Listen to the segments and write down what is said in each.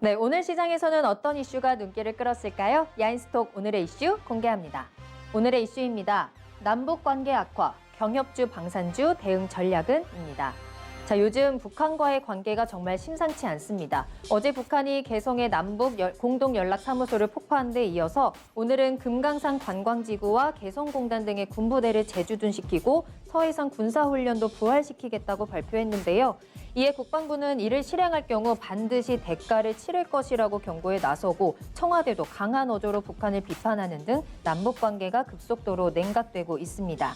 네, 오늘 시장에서는 어떤 이슈가 눈길을 끌었을까요? 야인스톡 오늘의 이슈 공개합니다. 오늘의 이슈입니다. 남북관계 악화, 경협주 방산주 대응 전략은입니다. 자, 요즘 북한과의 관계가 정말 심상치 않습니다. 어제 북한이 개성의 남북 공동연락사무소를 폭파한 데 이어서 오늘은 금강산 관광지구와 개성공단 등의 군부대를 재주둔시키고 서해상 군사훈련도 부활시키겠다고 발표했는데요. 이에 국방부는 이를 실행할 경우 반드시 대가를 치를 것이라고 경고에 나서고 청와대도 강한 어조로 북한을 비판하는 등 남북관계가 급속도로 냉각되고 있습니다.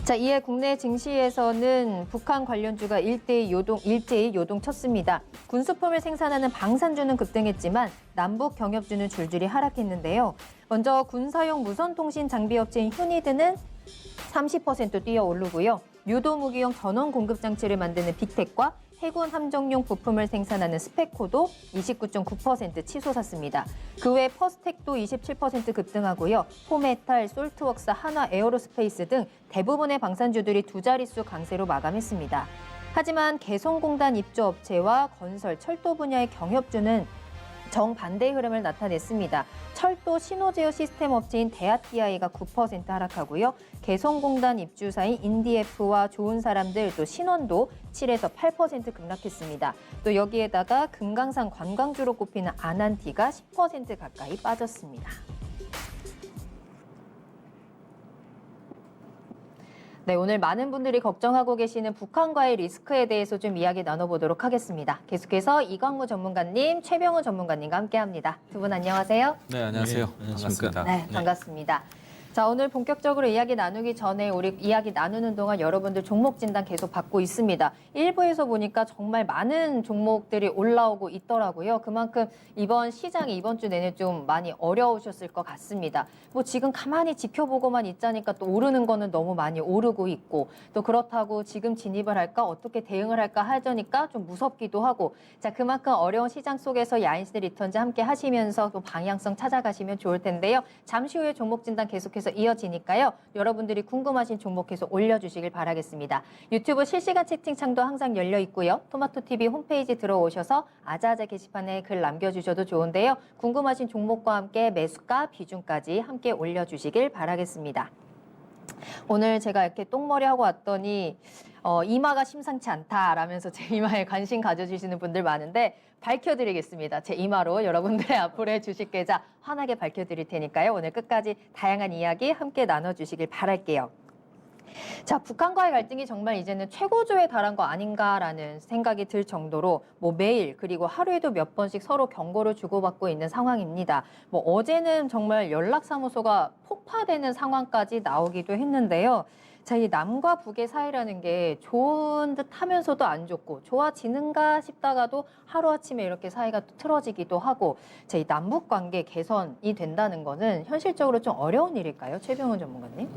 자, 이에 국내 증시에서는 북한 관련주가 일제히 요동쳤습니다. 군수품을 생산하는 방산주는 급등했지만 남북 경협주는 줄줄이 하락했는데요. 먼저 군사용 무선통신 장비업체인 휴니드는 30% 뛰어오르고요. 유도무기용 전원 공급 장치를 만드는 빅텍과 해군 함정용 부품을 생산하는 스페코도 29.9% 치솟았습니다. 그 외 퍼스텍도 27% 급등하고요. 포메탈, 솔트웍스, 한화 에어로스페이스 등 대부분의 방산주들이 두 자릿수 강세로 마감했습니다. 하지만 개성공단 입주업체와 건설, 철도 분야의 경협주는 정반대의 흐름을 나타냈습니다. 철도 신호제어 시스템 업체인 대아TI가 9% 하락하고요. 개성공단 입주사인 인디에프와 좋은 사람들 또 신원도 7에서 8% 급락했습니다. 또 여기에다가 금강산 관광주로 꼽히는 아난티가 10% 가까이 빠졌습니다. 네, 오늘 많은 분들이 걱정하고 계시는 북한과의 리스크에 대해서 좀 이야기 나눠보도록 하겠습니다. 계속해서 이광무 전문가님, 최병우 전문가님과 함께합니다. 두 분 안녕하세요. 네, 안녕하세요. 네, 반갑습니다. 네, 반갑습니다. 자, 오늘 본격적으로 이야기 나누기 전에 우리 이야기 나누는 동안 여러분들 종목 진단 계속 받고 있습니다. 1부에서 보니까 정말 많은 종목들이 올라오고 있더라고요. 그만큼 이번 시장이 이번 주 내내 좀 많이 어려우셨을 것 같습니다. 뭐 지금 가만히 지켜보고만 있자니까 또 오르는 거는 너무 많이 오르고 있고 또 그렇다고 지금 진입을 할까 어떻게 대응을 할까 하자니까 좀 무섭기도 하고 자, 그만큼 어려운 시장 속에서 야인시대 리턴즈 함께 하시면서 또 방향성 찾아가시면 좋을 텐데요. 잠시 후에 종목 진단 계속해서 이어지니까요. 여러분들이 궁금하신 종목 계속 올려주시길 바라겠습니다. 유튜브 실시간 채팅창도 항상 열려 있고요. 토마토TV 홈페이지 들어오셔서 아자아자 게시판에 글 남겨주셔도 좋은데요. 궁금하신 종목과 함께 매수가, 비중까지 함께 올려주시길 바라겠습니다. 오늘 제가 이렇게 똥머리 하고 왔더니 이마가 심상치 않다라면서 제 이마에 관심 가져주시는 분들 많은데 밝혀드리겠습니다. 제 이마로 여러분들의 앞으로의 주식 계좌 환하게 밝혀드릴 테니까요. 오늘 끝까지 다양한 이야기 함께 나눠주시길 바랄게요. 자, 북한과의 갈등이 정말 이제는 최고조에 달한 거 아닌가라는 생각이 들 정도로 뭐 매일 그리고 하루에도 몇 번씩 서로 경고를 주고받고 있는 상황입니다. 뭐 어제는 정말 연락사무소가 폭파되는 상황까지 나오기도 했는데요. 자, 이 남과 북의 사이라는 게 좋은 듯 하면서도 안 좋고 좋아지는가 싶다가도 하루아침에 이렇게 사이가 틀어지기도 하고 자, 이 남북 관계 개선이 된다는 거는 현실적으로 좀 어려운 일일까요? 최병훈 전문가님?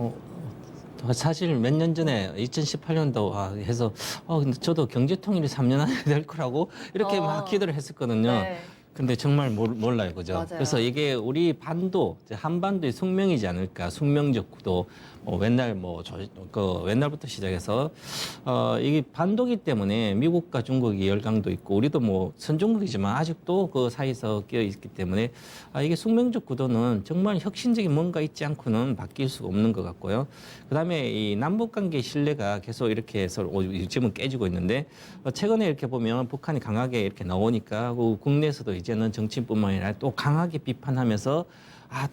사실 몇 년 전에 2018년도 해서 근데 저도 경제통일이 3년 안에 될 거라고 이렇게 막 기대를 했었거든요. 네. 근데 정말 몰라요, 그죠? 맞아요. 그래서 이게 우리 한반도의 숙명이지 않을까, 숙명적 구도. 옛날부터 시작해서 이게 반도기 때문에 미국과 중국이 열강도 있고 우리도 뭐 선진국이지만 아직도 그 사이에서 끼어 있기 때문에 이게 숙명적 구도는 정말 혁신적인 뭔가 있지 않고는 바뀔 수가 없는 것 같고요. 그다음에 이 남북 관계 신뢰가 계속 이렇게 해서 요즘은 깨지고 있는데 최근에 이렇게 보면 북한이 강하게 이렇게 나오니까 국내에서도 이제는 정치인뿐만 아니라 또 강하게 비판하면서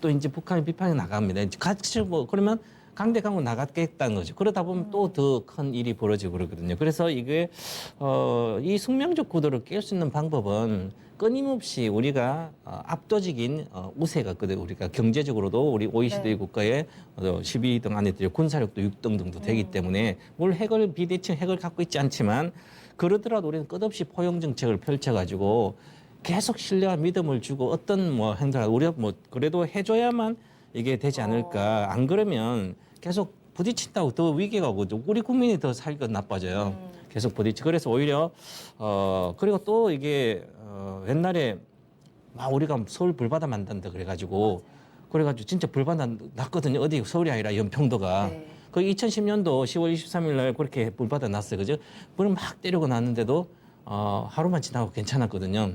또 이제 북한이 비판이 나갑니다. 같이 그러면 강대강으로 나갔겠다는 거죠. 그러다 보면 또 더 큰 일이 벌어지고 그러거든요. 그래서 이게 이 숙명적 구도를 깰 수 있는 방법은 끊임없이 우리가 압도적인 우세가 있거든요. 우리가 경제적으로도 우리 OECD 네. 국가의 12등 안에 들어 군사력도 6등 정도 되기 때문에 물 비대칭 핵을 갖고 있지 않지만 그러더라도 우리는 끝없이 포용 정책을 펼쳐가지고 계속 신뢰와 믿음을 주고 어떤 행동을 우리가 그래도 해줘야만 이게 되지 않을까. 안 그러면 계속 부딪힌다고 더 위기가 오고 우리 국민이 더 살기가 나빠져요. 계속 부딪히. 그래서 오히려 그리고 또 이게 옛날에 우리가 서울 불바다 만든다 그래가지고 진짜 불바다 났거든요. 어디 서울이 아니라 연평도가. 네. 그 2010년도 10월 23일 날 그렇게 불바다 났어요. 그죠? 불을 막 때리고 났는데도 하루만 지나고 괜찮았거든요.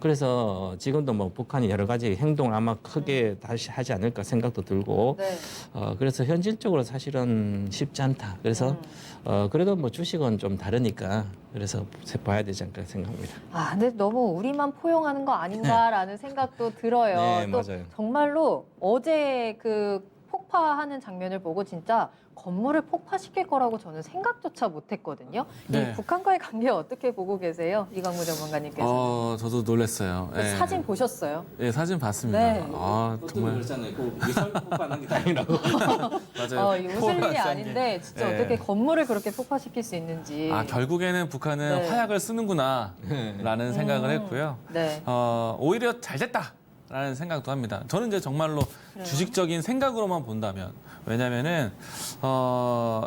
그래서 지금도 뭐 북한이 여러 가지 행동을 아마 크게 다시 하지 않을까 생각도 들고 네. 그래서 현실적으로 사실은 쉽지 않다. 그래서 그래도 뭐 주식은 좀 다르니까 그래서 봐야 되지 않을까 생각합니다. 아, 근데 너무 우리만 포용하는 거 아닌가라는 생각도 들어요. 네, 또 맞아요. 정말로 어제 그 폭파하는 장면을 보고 진짜 건물을 폭파시킬 거라고 저는 생각조차 못했거든요. 네. 이 북한과의 관계 어떻게 보고 계세요, 이광무 전문가님께서? 저도 놀랐어요. 그 사진 보셨어요? 예, 사진 봤습니다. 네. 정말 그렇잖아요. 그 미사일 폭발한 게 다행이라고. 맞아요. 이 웃을 일이 포괄한 게. 아닌데 진짜 네. 어떻게 건물을 그렇게 폭파시킬 수 있는지. 결국에는 북한은 네. 화약을 쓰는구나라는 생각을 했고요. 네. 오히려 잘 됐다라는 생각도 합니다. 저는 이제 정말로 그래요? 주식적인 생각으로만 본다면, 왜냐면은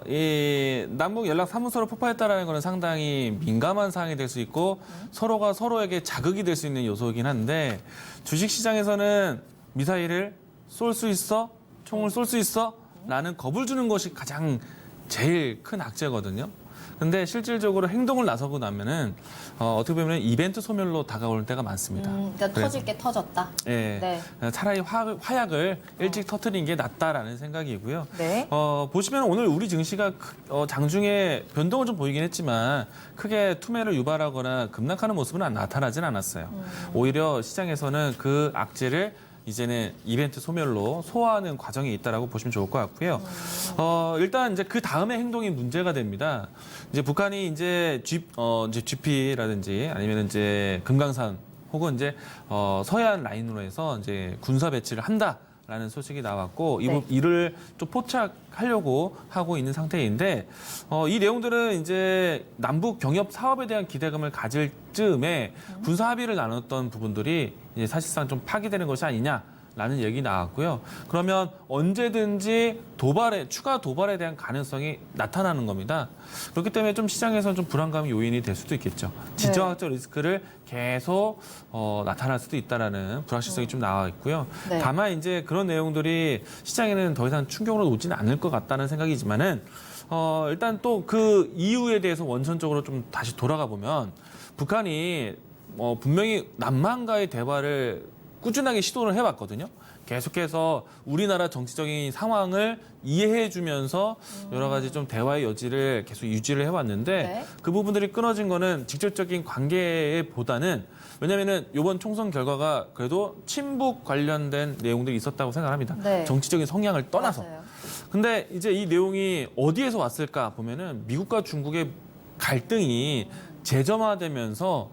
이 남북 연락 사무소로 폭파했다라는 거는 상당히 민감한 사항이 될 수 있고 서로가 서로에게 자극이 될 수 있는 요소이긴 한데, 주식 시장에서는 미사일을 쏠 수 있어, 총을 쏠 수 있어라는 겁을 주는 것이 가장 제일 큰 악재거든요. 근데 실질적으로 행동을 나서고 나면은 어떻게 보면 이벤트 소멸로 다가올 때가 많습니다. 그러니까 그래서- 터질 게 터졌다. 예, 네. 차라리 화약을 일찍 터트린 게 낫다라는 생각이고요. 네. 보시면 오늘 우리 증시가 장중에 변동은 좀 보이긴 했지만 크게 투매를 유발하거나 급락하는 모습은 나타나진 않았어요. 오히려 시장에서는 그 악재를 이제는 이벤트 소멸로 소화하는 과정이 있다라고 보시면 좋을 것 같고요. 일단 이제 그 다음에 행동이 문제가 됩니다. 이제 북한이 이제 GP라든지 아니면 이제 금강산 혹은 이제 서해안 라인으로 해서 이제 군사 배치를 한다라는 소식이 나왔고 네. 이를 좀 포착하려고 하고 있는 상태인데 이 내용들은 이제 남북 경협 사업에 대한 기대감을 가질 즈음에 군사 합의를 나눴던 부분들이 이제 사실상 좀 파기되는 것이 아니냐라는 얘기 나왔고요. 그러면 언제든지 추가 도발에 대한 가능성이 나타나는 겁니다. 그렇기 때문에 좀 시장에서는 좀 불안감 요인이 될 수도 있겠죠. 지정학적 리스크를 계속 나타날 수도 있다라는 불확실성이 좀 나와 있고요. 네. 다만 이제 그런 내용들이 시장에는 더 이상 충격으로 오지는 않을 것 같다는 생각이지만은 일단 또 그 이유에 대해서 원천적으로 좀 다시 돌아가 보면 북한이 분명히 남한과의 대화를 꾸준하게 시도를 해왔거든요. 계속해서 우리나라 정치적인 상황을 이해해주면서 여러 가지 좀 대화의 여지를 계속 유지를 해왔는데 네. 그 부분들이 끊어진 거는 직접적인 관계보다는, 왜냐면은 이번 총선 결과가 그래도 친북 관련된 내용들이 있었다고 생각합니다. 네. 정치적인 성향을 떠나서. 맞아요. 근데 이제 이 내용이 어디에서 왔을까 보면은 미국과 중국의 갈등이 재점화되면서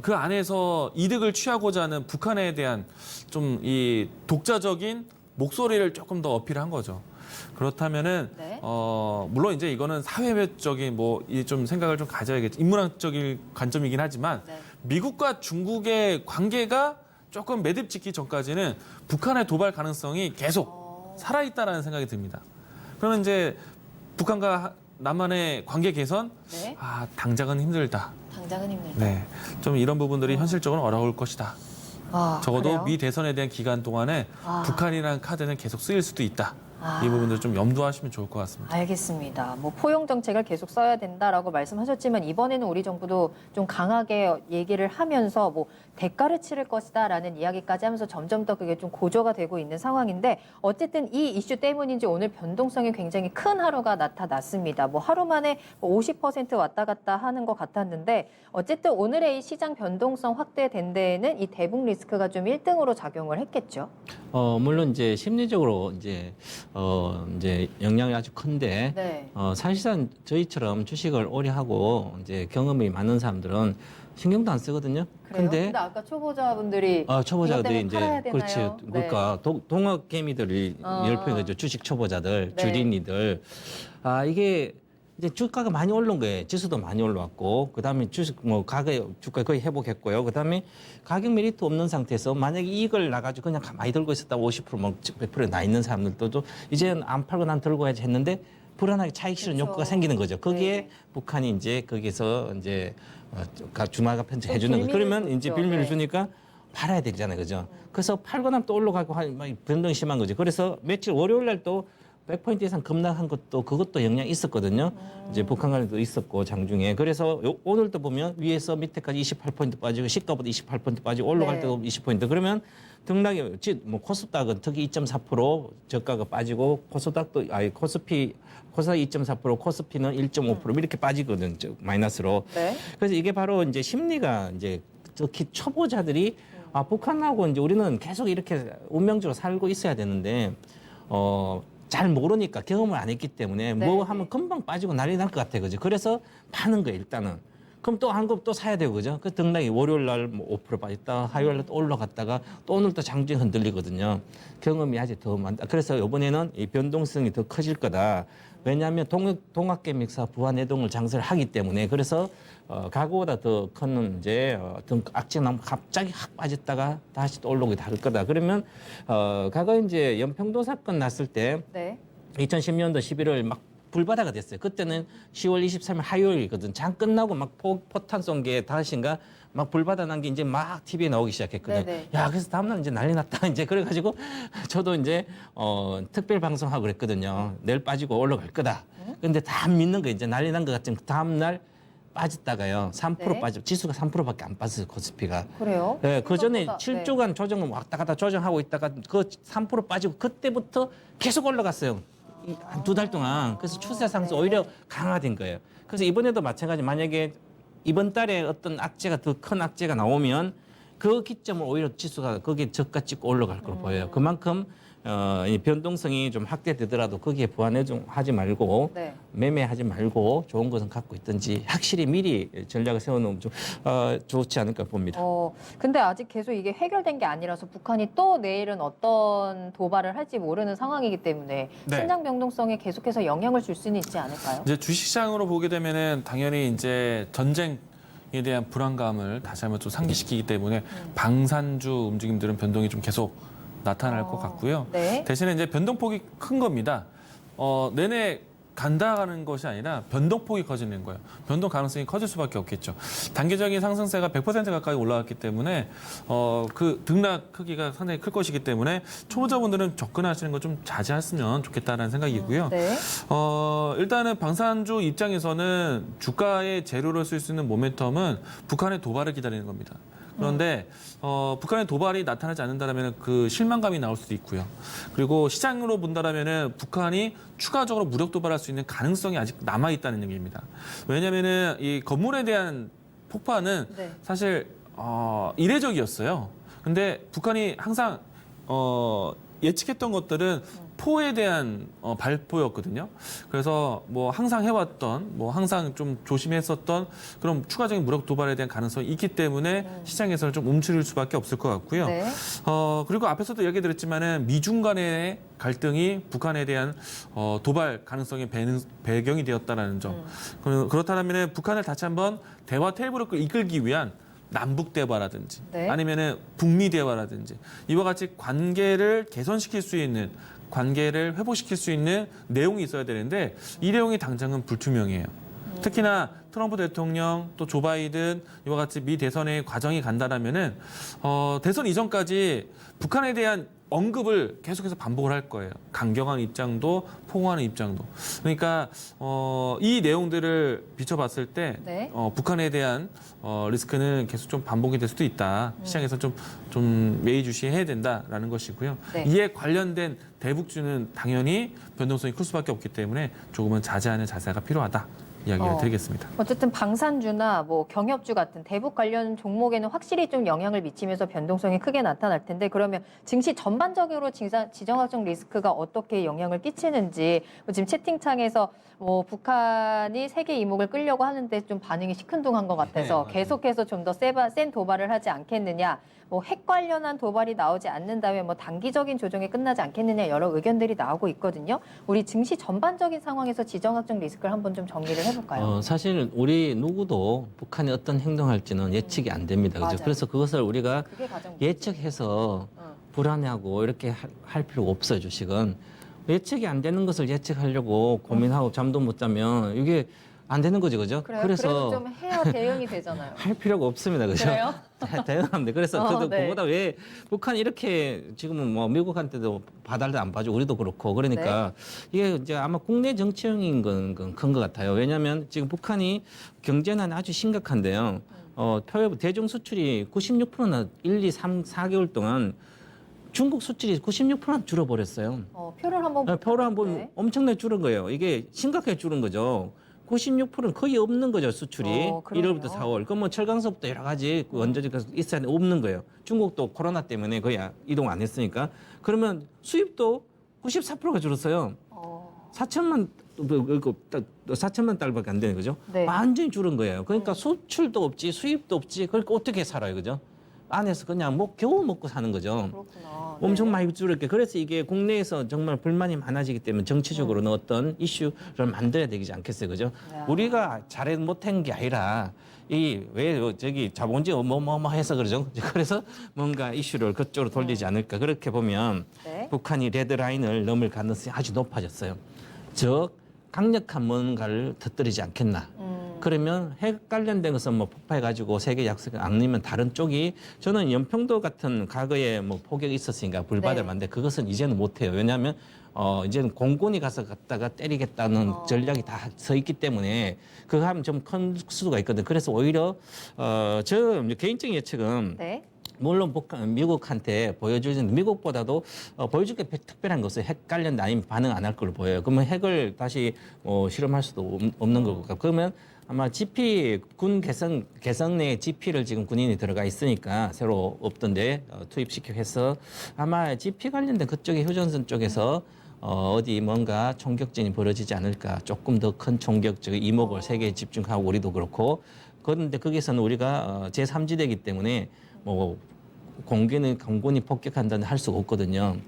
그 안에서 이득을 취하고자 하는 북한에 대한 좀 이 독자적인 목소리를 조금 더 어필한 거죠. 그렇다면은 네. 물론 이제 이거는 사회적인 이 좀 생각을 좀 가져야겠죠. 인문학적인 관점이긴 하지만 네. 미국과 중국의 관계가 조금 매듭 짓기 전까지는 북한의 도발 가능성이 계속 살아있다라는 생각이 듭니다. 그러면 이제 북한과 남한의 관계 개선, 네. 당장은 힘들다. 당장은 힘들다. 네, 좀 이런 부분들이 현실적으로 어려울 것이다. 적어도 그래요? 미 대선에 대한 기간 동안에 북한이라는 카드는 계속 쓰일 수도 있다. 이 부분들 좀 염두하시면 좋을 것 같습니다. 알겠습니다. 포용 정책을 계속 써야 된다라고 말씀하셨지만 이번에는 우리 정부도 좀 강하게 얘기를 하면서 대가를 치를 것이다라는 이야기까지 하면서 점점 더 그게 좀 고조가 되고 있는 상황인데, 어쨌든 이 이슈 때문인지 오늘 변동성이 굉장히 큰 하루가 나타났습니다. 하루 만에 50% 왔다 갔다 하는 것 같았는데, 어쨌든 오늘의 이 시장 변동성 확대된 데에는 이 대북 리스크가 좀 1등으로 작용을 했겠죠. 물론 이제 심리적으로 이제 영향이 아주 큰데 네. 사실상 저희처럼 주식을 오래 하고 이제 경험이 많은 사람들은 신경도 안 쓰거든요. 그래요? 근데 아까 초보자분들이 초보자들이 이것 때문에 팔아야 이제 그렇지. 되나요? 그러니까 동학 개미들이 열풍이죠. 주식 초보자들, 네. 주린이들. 이게 이제 주가가 많이 올라온 거예요. 지수도 많이 올라왔고, 그다음에 주식 가격 주가 거의 회복했고요. 그다음에 가격 메리트 없는 상태에서 만약에 이익을 나가지고 그냥 가만히 들고 있었다고 50% 100% 나 있는 사람들도 이제 안 팔고 난 들고 해야지 했는데 불안하게 차익 실현 그렇죠. 욕구가 생기는 거죠. 거기에 네. 북한이 이제 거기서 이제 주마가 편집해 주는 거. 빌미를 그러면 이제 줬죠. 빌미를 네. 주니까 팔아야 되잖아요. 그죠? 그래서 팔고 나면 또 올라가고 변동이 심한 거죠. 그래서 며칠 월요일 날 또 100포인트 이상 급락한 것도 그것도 영향이 있었거든요. 이제 북한 간에도 있었고 장중에. 그래서 오늘도 보면 위에서 밑에까지 28포인트 빠지고 시가보다 28포인트 빠지고 올라갈 네. 때도 20포인트. 그러면 등락이 뭐 코스닥은 특히 2.4% 저가가 빠지고 코스닥도 코스닥 2.4%, 코스피는 1.5% 이렇게 빠지거든, 마이너스로. 네. 그래서 이게 바로 이제 심리가 이제 특히 초보자들이 북한하고 이제 우리는 계속 이렇게 운명적으로 살고 있어야 되는데 잘 모르니까 경험을 안 했기 때문에 네. 뭐 하면 금방 빠지고 난리 날 것 같아, 그죠? 그래서 파는 거예요, 일단은. 그럼 또 한 급 또 사야 되고, 그죠? 그 등락이 월요일 날 뭐 5% 빠졌다, 화요일 날 또 올라갔다가 또 오늘 또 장중에 흔들리거든요. 경험이 아직 더 많다. 그래서 이번에는 이 변동성이 더 커질 거다. 왜냐하면 동학개미사 부안해동을 장사를 하기 때문에 그래서 과거보다 더 큰 이제 어떤 악재나무 갑자기 확 빠졌다가 다시 또 올라오게 될 거다. 그러면 과거 이제 연평도 사건 났을 때 네. 2010년도 11월 막 불바다가 됐어요. 그때는 10월 23일 화요일이거든. 장 끝나고 막 포탄 쏜 게 5시인가 막 불바다 난 게 이제 막 TV에 나오기 시작했거든. 네네. 야, 그래서 다음날 이제 난리 났다. 이제 그래가지고 저도 이제 특별 방송하고 그랬거든요. 내일 빠지고 올라갈 거다. 근데 다 안 믿는 거 이제 난리 난 것 같지만 다음날 빠졌다가요. 3% 네. 빠져. 지수가 3%밖에 안 빠졌어요. 코스피가. 그래요? 네, 그 전에 생각보다, 7주간 조정을 왔다 갔다 조정하고 있다가 그 3% 빠지고 그때부터 계속 올라갔어요. 한 2달 동안. 그래서 추세 상승 네. 오히려 강화된 거예요. 그래서 이번에도 마찬가지. 만약에 이번 달에 어떤 악재가 더 큰 악재가 나오면 그 기점을 오히려 지수가 거기에 저가 찍고 올라갈 걸로 보여요. 그만큼 이 변동성이 좀 확대되더라도 거기에 하지 말고 네. 매매하지 말고 좋은 것은 갖고 있든지 확실히 미리 전략을 세워놓으면 좀 좋지 않을까 봅니다. 근데 아직 계속 이게 해결된 게 아니라서 북한이 또 내일은 어떤 도발을 할지 모르는 상황이기 때문에 네. 신장 변동성에 계속해서 영향을 줄 수는 있지 않을까요? 이제 주식시장으로 보게 되면은 당연히 이제 전쟁에 대한 불안감을 다시 한번 좀 상기시키기 때문에 방산주 움직임들은 변동이 좀 계속 나타날 것 같고요. 네. 대신에 이제 변동폭이 큰 겁니다. 내내 간다가는 것이 아니라 변동폭이 커지는 거예요. 변동 가능성이 커질 수밖에 없겠죠. 단기적인 상승세가 100% 가까이 올라왔기 때문에 그 등락 크기가 상당히 클 것이기 때문에 초보자분들은 접근하시는 거 좀 자제했으면 좋겠다는 생각이고요. 네. 일단은 방산주 입장에서는 주가의 재료를 쓸 수 있는 모멘텀은 북한의 도발을 기다리는 겁니다. 그런데 북한의 도발이 나타나지 않는다면 그 실망감이 나올 수도 있고요. 그리고 시장으로 본다라면은 북한이 추가적으로 무력 도발할 수 있는 가능성이 아직 남아 있다는 얘기입니다. 왜냐하면은 이 건물에 대한 폭파는 네. 사실 이례적이었어요. 근데 북한이 항상 예측했던 것들은 포에 대한 발포였거든요. 그래서 뭐 항상 해왔던, 뭐 항상 좀 조심했었던 그런 추가적인 무력 도발에 대한 가능성이 있기 때문에 시장에서는 좀 움츠릴 수밖에 없을 것 같고요. 네. 그리고 앞에서도 얘기 드렸지만은 미중 간의 갈등이 북한에 대한 도발 가능성의 배경이 되었다는 점. 그렇다면 북한을 다시 한번 대화 테이블을 이끌기 위한 남북 대화라든지 네. 아니면은 북미 대화라든지 이와 같이 관계를 개선시킬 수 있는 관계를 회복시킬 수 있는 내용이 있어야 되는데 이 내용이 당장은 불투명해요. 특히나 트럼프 대통령 또 조 바이든 이와 같이 미 대선의 과정이 간다라면은 대선 이전까지 북한에 대한 언급을 계속해서 반복을 할 거예요. 강경한 입장도 포옹하는 입장도. 그러니까 이 내용들을 비춰봤을 때 네. 북한에 대한 리스크는 계속 좀 반복이 될 수도 있다. 시장에서 좀 예의주시해야 된다라는 것이고요. 네. 이에 관련된 대북주는 당연히 변동성이 클 수밖에 없기 때문에 조금은 자제하는 자세가 필요하다. 이야기를 드리겠습니다. 어쨌든 방산주나 뭐 경협주 같은 대북 관련 종목에는 확실히 좀 영향을 미치면서 변동성이 크게 나타날 텐데 그러면 증시 전반적으로 지정학적 리스크가 어떻게 영향을 끼치는지 지금 채팅창에서 뭐 북한이 세계 이목을 끌려고 하는데 좀 반응이 시큰둥한 것 같아서 네, 계속해서 좀 더 센 도발을 하지 않겠느냐. 뭐 핵 관련한 도발이 나오지 않는다면 뭐 단기적인 조정에 끝나지 않겠느냐 여러 의견들이 나오고 있거든요. 우리 증시 전반적인 상황에서 지정학적 리스크를 한번 좀 정리를 해볼까요? 사실 우리 누구도 북한이 어떤 행동할지는 예측이 안 됩니다. 그죠? 맞아요. 그래서 그것을 우리가 그게 가장 예측해서 불안해하고 이렇게 할 필요가 없어요, 주식은. 예측이 안 되는 것을 예측하려고 고민하고 잠도 못 자면 이게 안 되는 거죠, 그죠? 그래요? 그래도 좀 해야 대응이 되잖아요. 할 필요가 없습니다, 그죠? 그래요? 대응하면 돼. 그래서 저도 네. 그보다 왜 북한이 이렇게 지금은 뭐 미국한테도 바다를 안 봐주고 우리도 그렇고 그러니까 이게 이제 아마 국내 정치형인 건 큰 것 같아요. 왜냐하면 지금 북한이 경제는 아주 심각한데요. 대중 수출이 96%나 1, 2, 3, 4개월 동안 중국 수출이 96%나 줄어버렸어요. 표를 한번 표를 한번 네. 엄청나게 줄은 거예요. 이게 심각하게 줄은 거죠. 96%는 거의 없는 거죠, 수출이. 그러네요. 1월부터 4월. 그럼 뭐 철강서부터 여러 가지 원자재가 있어야 되는데 없는 거예요. 중국도 코로나 때문에 거의 이동 안 했으니까. 그러면 수입도 94%가 줄었어요. 4천만 달러밖에 안 되는 거죠. 네. 완전히 줄은 거예요. 그러니까 수출도 없지, 수입도 없지. 그러니까 어떻게 살아요, 그죠? 안에서 그냥 겨우 먹고 사는 거죠. 그렇구나. 엄청 네. 많이 줄었게. 그래서 이게 국내에서 정말 불만이 많아지기 때문에 정치적으로는 어떤 이슈를 만들어야 되지 않겠어요, 그죠? 야. 우리가 잘해 못한 게 아니라 왜 저기 자본주의 뭐 해서 그러죠. 그래서 뭔가 이슈를 그쪽으로 돌리지 않을까. 그렇게 보면 네. 북한이 레드라인을 넘을 가능성이 아주 높아졌어요. 즉 강력한 뭔가를 터뜨리지 않겠나. 그러면 핵 관련된 것은 뭐 폭파해가지고 세계 약속을 악리면 다른 쪽이 저는 연평도 같은 과거에 뭐 폭격이 있었으니까 불바다를 네. 만데 그것은 이제는 못해요. 왜냐하면 이제는 공군이 가서 갖다가 때리겠다는 전략이 다 서 있기 때문에 그거 하면 좀 큰 수가 있거든. 그래서 오히려 저 개인적인 예측은 네. 물론 미국한테 보여주는 미국보다도 보여줄 게 특별한 것은 핵 관련 아니면 반응 안 할 걸로 보여요. 그러면 핵을 다시 실험할 수도 없는 거고. 그러면 아마 GP 군 개성 내 GP를 지금 군인이 들어가 있으니까 새로 없던데 투입시켜 해서 아마 GP 관련된 그쪽의 휴전선 쪽에서 어디 뭔가 총격전이 벌어지지 않을까. 조금 더 큰 총격적 이목을 세계에 집중하고 우리도 그렇고. 그런데 거기서는 우리가 제3지대이기 때문에 뭐 공군이 폭격한다는 할 수가 없거든요.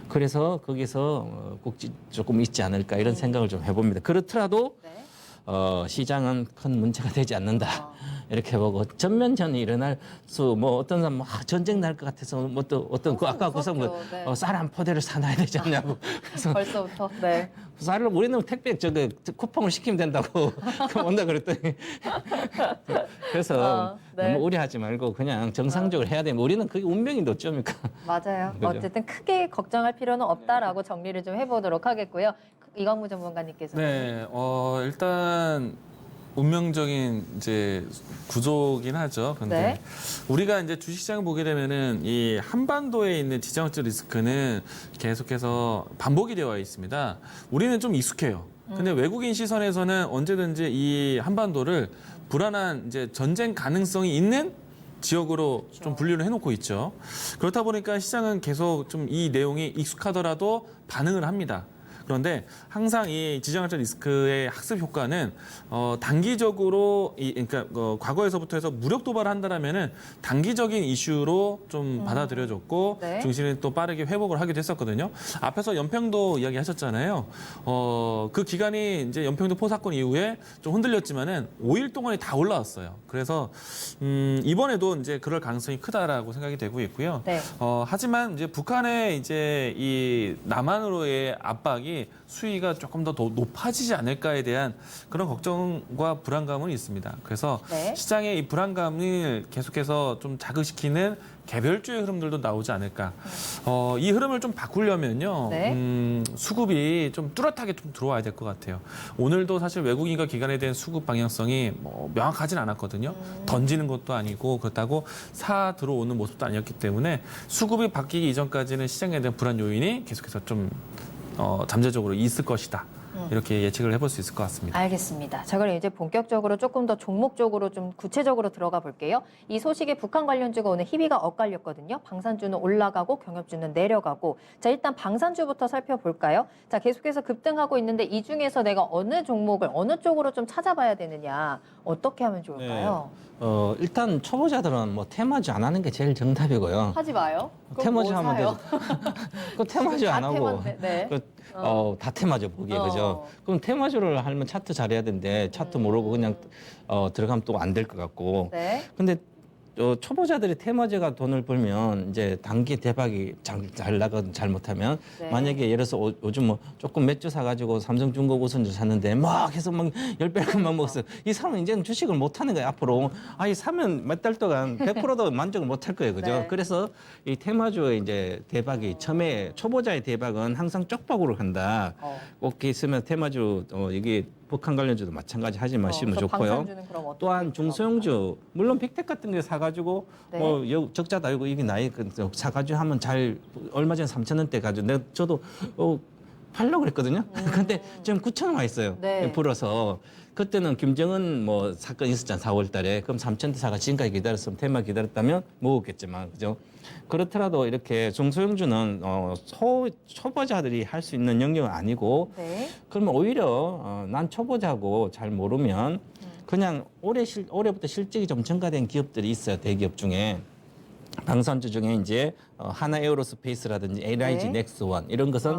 그래서 거기서 꼭지 조금 있지 않을까 이런 생각을 좀 해봅니다. 그렇더라도 네. 시장은 큰 문제가 되지 않는다. 이렇게 보고 전면전이 일어날 뭐 어떤 사람 전쟁 날 것 같아서 뭐 또 어떤 아까 그 사람 무섭죠. 쌀 한 포대를 사놔야 되지 않냐고. 그래서 벌써부터. 네. 쌀을 우리는 택배 쿠팡을 시키면 된다고 온다 그랬더니 그래서 네. 너무 우려하지 말고 그냥 정상적으로 해야 되면 우리는 그게 운명인데 어쩌니까. 맞아요. 그죠? 어쨌든 크게 걱정할 필요는 없다라고 정리를 좀 해보도록 하겠고요. 이광무 전문가님께서는. 네, 일단 운명적인 이제 구조긴 하죠. 근데 네. 우리가 이제 주식시장을 보게 되면은 이 한반도에 있는 지정학적 리스크는 계속해서 반복이 되어 있습니다. 우리는 좀 익숙해요. 근데 외국인 시선에서는 언제든지 이 한반도를 불안한 이제 전쟁 가능성이 있는 지역으로 좀 분류를 해놓고 있죠. 그렇다 보니까 시장은 계속 좀 이 내용이 익숙하더라도 반응을 합니다. 그런데 항상 이 지정학적 리스크의 학습 효과는 단기적으로 그러니까 과거에서부터 해서 무력 도발을 한다라면은 단기적인 이슈로 좀 받아들여졌고 네. 증시는 또 빠르게 회복을 하기도 했었거든요. 앞에서 연평도 이야기하셨잖아요. 그 기간이 이제 연평도 포사건 이후에 좀 흔들렸지만은 5일 동안이 다 올라왔어요. 그래서 이번에도 이제 그럴 가능성이 크다라고 생각이 되고 있고요. 네. 하지만 이제 북한의 이제 이 남한으로의 압박이 수위가 조금 더 높아지지 않을까에 대한 그런 걱정과 불안감은 있습니다. 그래서 네. 시장의 이 불안감을 계속해서 좀 자극시키는 개별주의 흐름들도 나오지 않을까. 이 흐름을 좀 바꾸려면요. 네. 수급이 좀 뚜렷하게 좀 들어와야 될 것 같아요. 오늘도 사실 외국인과 기관에 대한 수급 방향성이 뭐 명확하진 않았거든요. 던지는 것도 아니고 그렇다고 사 들어오는 모습도 아니었기 때문에 수급이 바뀌기 이전까지는 시장에 대한 불안 요인이 계속해서 좀 잠재적으로 있을 것이다. 이렇게 예측을 해볼 수 있을 것 같습니다. 알겠습니다. 자, 그럼 이제 본격적으로 조금 더 종목적으로 좀 구체적으로 들어가 볼게요. 이 소식에 북한 관련주가 오늘 희비가 엇갈렸거든요. 방산주는 올라가고 경협주는 내려가고. 자, 일단 방산주부터 살펴볼까요? 자, 계속해서 급등하고 있는데 이 중에서 내가 어느 종목을 어느 쪽으로 좀 찾아봐야 되느냐. 어떻게 하면 좋을까요? 일단 초보자들은 뭐 테마주 안 하는 게 제일 정답이고요. 하지 마요. 그럼 테마주 뭐 하면 사요? 되죠. 그 테마주 안 다 하고 테마인데, 네. 다 테마주 보기에 그죠. 그럼 테마주를 하면 차트 잘해야 되는데 차트 모르고 그냥 들어가면 또 안 될 것 같고. 네. 근데 초보자들이 테마주가 돈을 벌면 이제 단기 대박이 잘 나거든 잘못하면 네. 만약에 예를 들어서 요즘 뭐 조금 몇 주 사가지고 삼성중국 우선주 샀는데 막 해서 막 10배만 먹었어. 이 사람은 이제는 주식을 못 하는 거야 앞으로. 아니 사면 몇 달 동안 100%도 만족을 못 할 거예요, 그죠? 네. 그래서 이 테마주의 이제 대박이 처음에 초보자의 대박은 항상 쪽박으로 간다. 꼭 있으면 테마주 이게 북한 관련주도 마찬가지 하지 마시면 그래서 좋고요. 방산주는 그럼 어떻게 또한 중소형주 물론 빅텍 같은 게 사가지고 네. 뭐 적자도 알고 이게 나이 사가지고 하면 잘 얼마 전에 3,000원대 가지고 내가 저도 팔려고 그랬거든요. 근데 지금 9,000원 와 있어요. 네. 불어서 그때는 김정은 뭐 사건 있었잖아 4월 달에 그럼 3,000대 사가 지금까지 기다렸으면 테마 기다렸다면 먹었겠지만 그죠? 그렇더라도 이렇게 중소형주는 초보자들이 할 수 있는 영역은 아니고 네. 그러면 오히려 난 초보자고 잘 모르면 그냥 올해부터 실적이 좀 증가된 기업들이 있어요. 대기업 중에. 방산주 중에 이제 하나 에어로스페이스라든지 LIG 네. 넥스원 이런 것은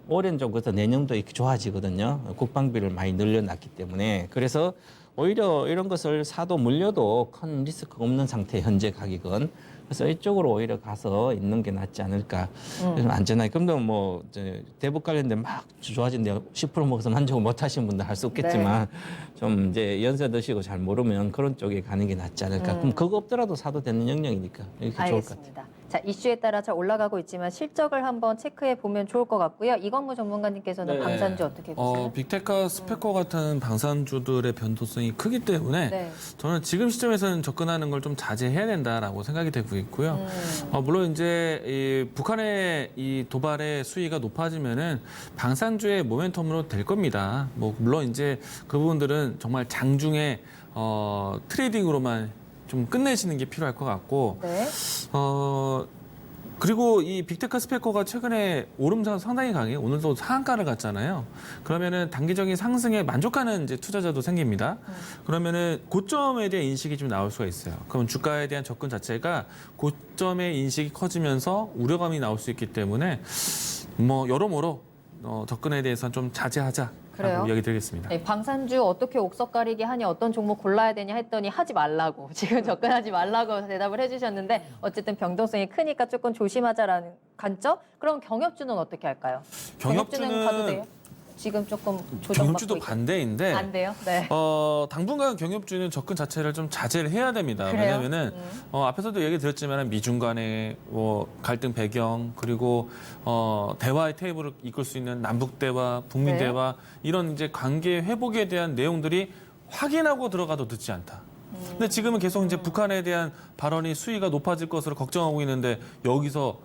올해는 좀 그래서 내년도 이렇게 좋아지거든요. 국방비를 많이 늘려놨기 때문에. 그래서 오히려 이런 것을 사도 물려도 큰 리스크가 없는 상태 현재 가격은. 그래서 이쪽으로 오히려 가서 있는 게 낫지 않을까. 좀 안전하게. 그럼도 뭐 이제 대북 관련된 막 좋아진데 10% 먹어서 만족을 못 하시는 분들 할 수 없겠지만 좀 이제 연세 드시고 잘 모르면 그런 쪽에 가는 게 낫지 않을까. 그럼 그거 없더라도 사도 되는 영역이니까 이렇게 좋을 것 같아요. 알겠습니다. 자, 이슈에 따라 잘 올라가고 있지만 실적을 한번 체크해 보면 좋을 것 같고요. 이건무 전문가님께서는 네. 방산주 어떻게 보세요? 빅테크와 스페커 같은 방산주들의 변동성이 크기 때문에 네. 저는 지금 시점에서는 접근하는 걸 좀 자제해야 된다라고 생각이 되고 있고요. 물론 이제 이 북한의 이 도발의 수위가 높아지면은 방산주의 모멘텀으로 될 겁니다. 뭐 물론 이제 그 부분들은 정말 장중에 트레이딩으로만 좀 끝내시는 게 필요할 것 같고. 네. 그리고 이 빅테크 스페커가 최근에 오름세가 상당히 강해요. 오늘도 상한가를 갔잖아요. 그러면은 단기적인 상승에 만족하는 이제 투자자도 생깁니다. 그러면은 고점에 대한 인식이 좀 나올 수가 있어요. 그럼 주가에 대한 접근 자체가 고점의 인식이 커지면서 우려감이 나올 수 있기 때문에 뭐 여러모로 접근에 대해서는 좀 자제하자. 그래요? 라고 이야기 드리겠습니다. 네, 방산주 어떻게 옥석 가리기 하니 어떤 종목 골라야 되냐 했더니 하지 말라고 지금 접근하지 말라고 대답을 해주셨는데 어쨌든 변동성이 크니까 조금 조심하자라는 관점. 그럼 경협주는 어떻게 할까요? 경협주는 가도 돼요? 지금 조금 조정받고 경협주도 있고. 반대인데 안 돼요? 네. 당분간 경협주는 접근 자체를 좀 자제를 해야 됩니다. 그래요? 왜냐하면은 앞에서도 얘기 드렸지만 미중 간의 갈등 배경 그리고 대화의 테이블을 이끌 수 있는 남북 대화, 북미 네. 대화 이런 이제 관계 회복에 대한 내용들이 확인하고 들어가도 늦지 않다. 근데 지금은 계속 이제 북한에 대한 발언이 수위가 높아질 것으로 걱정하고 있는데 여기서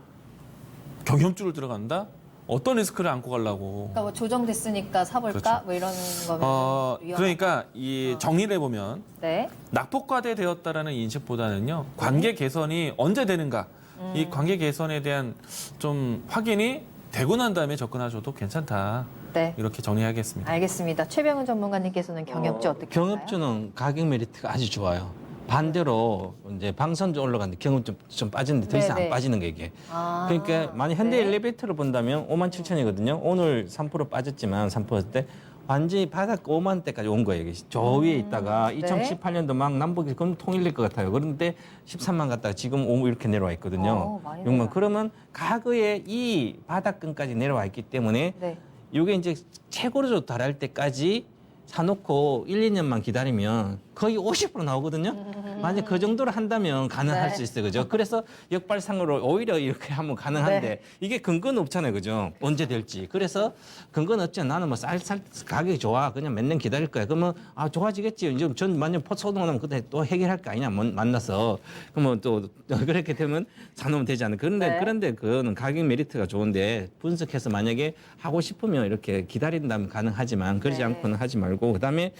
경협주를 들어간다? 어떤 리스크를 안고 가려고? 그러니까 뭐 조정됐으니까 사볼까? 그렇죠. 뭐 이러는 거면 위험하다. 그러니까 이 정리를 해보면 네. 낙폭과대 되었다라는 인식보다는요 관계 개선이 언제 되는가 이 관계 개선에 대한 좀 확인이 되고 난 다음에 접근하셔도 괜찮다 네. 이렇게 정리하겠습니다. 알겠습니다. 최병훈 전문가님께서는 경협주 어떻게 할까요? 경업주는 가격 메리트가 아주 좋아요. 반대로 이제 방산주 올라갔는데 경업 좀 빠지는데 더 이상 네네. 안 빠지는 게 이게. 아, 그러니까 만약 현대 네. 엘리베이터를 본다면 57,000이거든요. 오늘 3% 빠졌지만 3%대 완전히 바닥 5만 대까지 온 거예요. 이게 저 위에 있다가 네. 2018년도 막 남북이 그럼 통일될 것 같아요. 그런데 13만 갔다가 지금 5 이렇게 내려와 있거든요. 많이 6만. 내려와요. 그러면 과거에 이 바닥권까지 내려와 있기 때문에 네. 이게 이제 최고로 달할 때까지 사놓고 1, 2년만 기다리면 거의 50% 나오거든요. 만약 그 정도로 한다면 가능할 네. 수 있어요. 그죠? 그래서 역발상으로 오히려 이렇게 하면 가능한데 네. 이게 근거는 없잖아요. 그죠? 언제 될지. 그래서 근거는 없지. 나는 뭐 쌀 가격이 좋아. 그냥 몇 년 기다릴 거야. 그러면 좋아지겠지. 이제 전 만약 포소동하면 그때 또 해결할 거 아니냐. 만나서. 그러면 또 그렇게 되면 사놓으면 되지 않을까. 네. 그런데 그거는 가격 메리트가 좋은데 분석해서 만약에 하고 싶으면 이렇게 기다린다면 가능하지만 그러지 네. 않고는 하지 말고 그다음에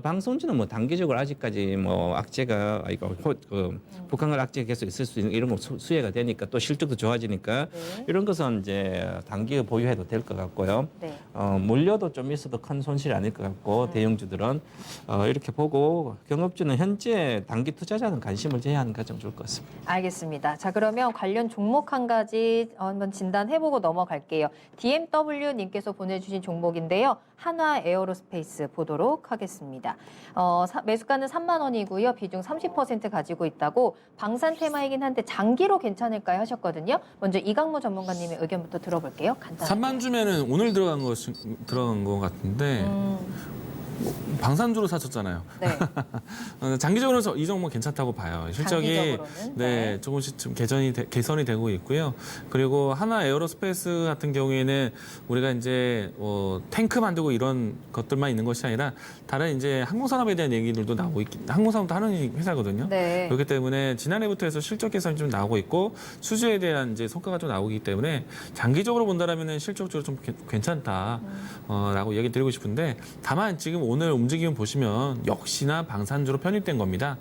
방송주는 뭐 단기적으로 아직까지 뭐 악재가 북한과 악재가 계속 있을 수 있는 이런 거 수혜가 되니까 또 실적도 좋아지니까 네. 이런 것은 이제 단기 보유해도 될 것 같고요. 네. 물려도 좀 있어도 큰 손실이 아닐 것 같고 대형주들은 이렇게 보고 경업주는 현재 단기 투자자는 관심을 제외하는 게 가장 좋을 것 같습니다. 알겠습니다. 자, 그러면 관련 종목 한 가지 한번 진단해보고 넘어갈게요. DMW님께서 보내주신 종목인데요. 한화 에어로스페이스 보도록 하겠습니다. 매수가는 3만 원이고요. 비중 30% 가지고 있다고 방산 테마이긴 한데 장기로 괜찮을까요 하셨거든요. 먼저 이강무 전문가님의 의견부터 들어볼게요. 간단하게. 3만 주면은 오늘 들어간 것 같은데 방산주로 사셨잖아요. 네. 장기적으로 이 종목 괜찮다고 봐요. 실적이 장기적으로는, 네, 조금씩 좀 개선이 되고 있고요. 그리고 하나 에어로스페이스 같은 경우에는 우리가 이제 탱크 만들고 이런 것들만 있는 것이 아니라 다른 이제 항공산업에 대한 얘기들도 나오고 항공산업도 하는 회사거든요. 네. 그렇기 때문에 지난해부터 해서 실적 개선이 좀 나오고 있고 수주에 대한 이제 성과가 좀 나오기 때문에 장기적으로 본다라면은 실적적으로 좀 괜찮다라고 얘기 드리고 싶은데 다만 지금 오늘 움직임 보시면 역시나 방산주로 편입된 겁니다.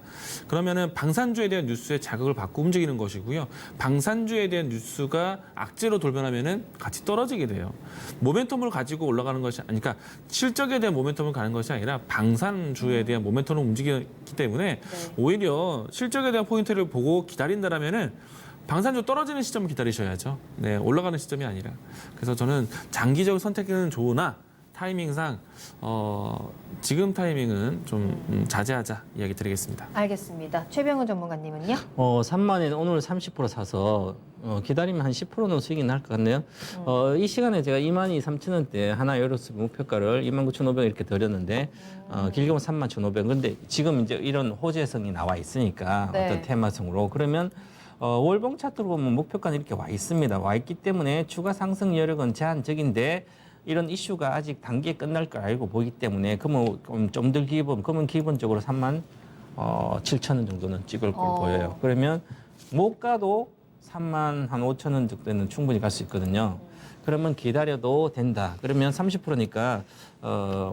그러면은 방산주에 대한 뉴스에 자극을 받고 움직이는 것이고요. 방산주에 대한 뉴스가 악재로 돌변하면은 같이 떨어지게 돼요. 모멘텀을 가지고 올라가는 것이 그러니까 실적에 대한 모멘텀을 가는 것이 아니라 방산주에 대한 모멘텀을 움직이기 때문에 오히려 실적에 대한 포인트를 보고 기다린다라면은 방산주 떨어지는 시점을 기다리셔야죠. 네, 올라가는 시점이 아니라. 그래서 저는 장기적 선택은 좋으나 타이밍상 지금 타이밍은 좀 자제하자 이야기 드리겠습니다. 알겠습니다. 최병훈 전문가님은요? 3만에 오늘 30% 사서 기다리면 한 10%는 수익이 날 것 같네요. 이 시간에 제가 23,000원대 하나 에어로스 목표가를 29,500 이렇게 드렸는데 길게 보면 31,500. 그런데 지금 이제 이런 호재성이 나와 있으니까 네. 어떤 테마성으로 그러면 월봉 차트로 보면 목표가는 이렇게 와 있습니다. 와 있기 때문에 추가 상승 여력은 제한적인데 이런 이슈가 아직 단기에 끝날 걸 알고 보기 때문에 그러면 좀 더 길게 보면 그러면 기본적으로 37,000원 정도는 찍을 걸 보여요. 그러면 못 가도 35,000원 정도는 충분히 갈 수 있거든요. 그러면 기다려도 된다. 그러면 30%니까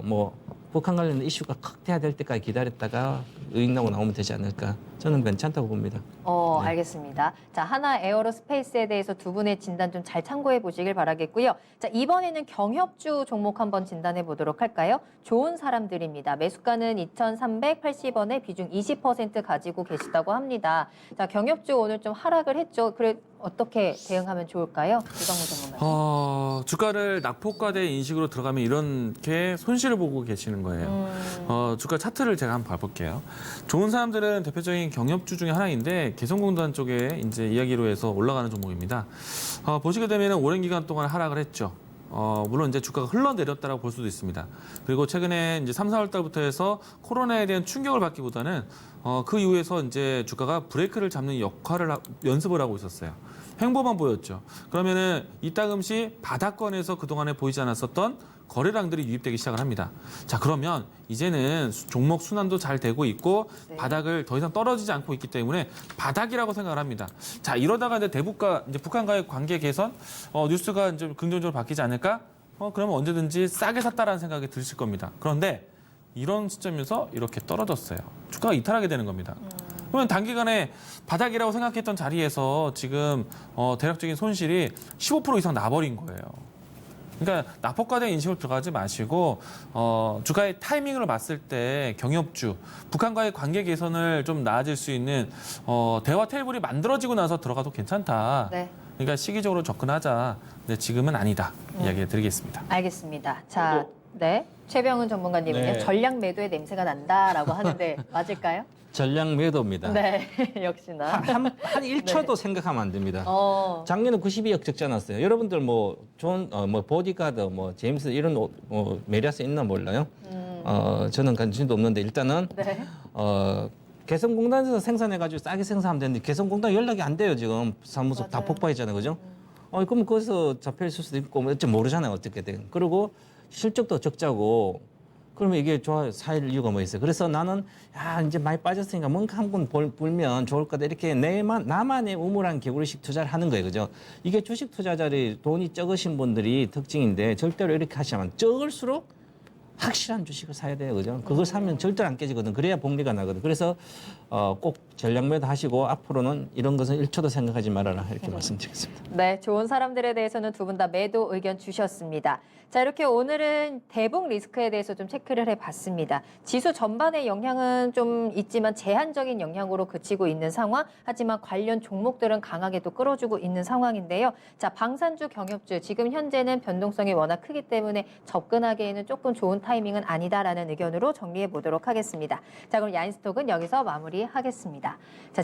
뭐 북한 관련 이슈가 확대될 때까지 기다렸다가 이익 나고 나오면 되지 않을까. 저는 괜찮다고 봅니다. 네. 알겠습니다. 자, 하나 에어로스페이스에 대해서 두 분의 진단 좀 잘 참고해 보시길 바라겠고요. 자, 이번에는 경협주 종목 한번 진단해 보도록 할까요? 좋은 사람들입니다. 매수가는 2,380원에 비중 20% 가지고 계시다고 합니다. 자, 경협주 오늘 좀 하락을 했죠. 그래 어떻게 대응하면 좋을까요? 이강무 전문가님. 주가를 낙폭과대 인식으로 들어가면 이렇게 손실을 보고 계시는 거예요. 주가 차트를 제가 한번 봐볼게요. 좋은 사람들은 대표적인 경협주 중에 하나인데 개성공단 쪽에 이제 이야기로 해서 올라가는 종목입니다. 보시게 되면 오랜 기간 동안 하락을 했죠. 물론 이제 주가가 흘러내렸다라고 볼 수도 있습니다. 그리고 최근에 이제 3, 4월 달부터 해서 코로나에 대한 충격을 받기보다는 그 이후에서 이제 주가가 브레이크를 잡는 역할을 연습을 하고 있었어요. 횡보만 보였죠. 그러면은 이따금씩 바닥권에서 그동안에 보이지 않았었던 거래량들이 유입되기 시작을 합니다. 자, 그러면 이제는 종목 순환도 잘 되고 있고 바닥을 더 이상 떨어지지 않고 있기 때문에 바닥이라고 생각을 합니다. 자, 이러다가 이제 이제 북한과의 관계 개선 뉴스가 이제 긍정적으로 바뀌지 않을까? 그러면 언제든지 싸게 샀다라는 생각이 드실 겁니다. 그런데 이런 시점에서 이렇게 떨어졌어요. 주가가 이탈하게 되는 겁니다. 그러면 단기간에 바닥이라고 생각했던 자리에서 지금 대략적인 손실이 15% 이상 나버린 거예요. 그러니까 낙폭과대 인식으로 들어가지 마시고 주가의 타이밍을 봤을 때 경협주, 북한과의 관계 개선을 좀 나아질 수 있는 대화 테이블이 만들어지고 나서 들어가도 괜찮다. 네. 그러니까 시기적으로 접근하자. 근데 지금은 아니다. 이야기 드리겠습니다. 알겠습니다. 자, 네. 최병훈 전문가님은요. 네. 전략 매도의 냄새가 난다라고 하는데 맞을까요? 전략 매도입니다. 네, 역시나. 한 1초도 생각하면 안 됩니다. 작년에 92억 적지 않았어요. 여러분들 뭐 좋은 뭐 보디가드, 뭐 제임스 이런 메리아스 있나 몰라요. 저는 관심도 없는데 일단은 네. 개성공단에서 생산해가지고 싸게 생산하면 되는데 개성공단 연락이 안 돼요 지금. 사무소 다 맞아요. 폭파했잖아요, 그죠? 그럼 거기서 잡혀 있을 수도 있고 어째 모르잖아요 어떻게든. 그리고 실적도 적자고. 그러면 이게 살 이유가 뭐 있어요? 그래서 나는 이제 많이 빠졌으니까 뭔가 한 번 불면 좋을 거다 이렇게 나만의 우물한 개구리식 투자를 하는 거예요, 그죠? 이게 주식 투자자들이 돈이 적으신 분들이 특징인데 절대로 이렇게 하시면 적을수록 확실한 주식을 사야 돼요, 그죠? 그걸 사면 절대로 안 깨지거든. 그래야 복리가 나거든. 그래서 꼭 전략 매도 하시고 앞으로는 이런 것은 1초도 생각하지 말아라 이렇게 말씀드리겠습니다. 네, 좋은 사람들에 대해서는 두 분 다 매도 의견 주셨습니다. 자, 이렇게 오늘은 대북 리스크에 대해서 좀 체크를 해봤습니다. 지수 전반의 영향은 좀 있지만 제한적인 영향으로 그치고 있는 상황. 하지만 관련 종목들은 강하게 또 끌어주고 있는 상황인데요. 자, 방산주, 경협주 지금 현재는 변동성이 워낙 크기 때문에 접근하기에는 조금 좋은 타이밍은 아니다라는 의견으로 정리해 보도록 하겠습니다. 자, 그럼 야인스톡은 여기서 마무리하겠습니다. 자,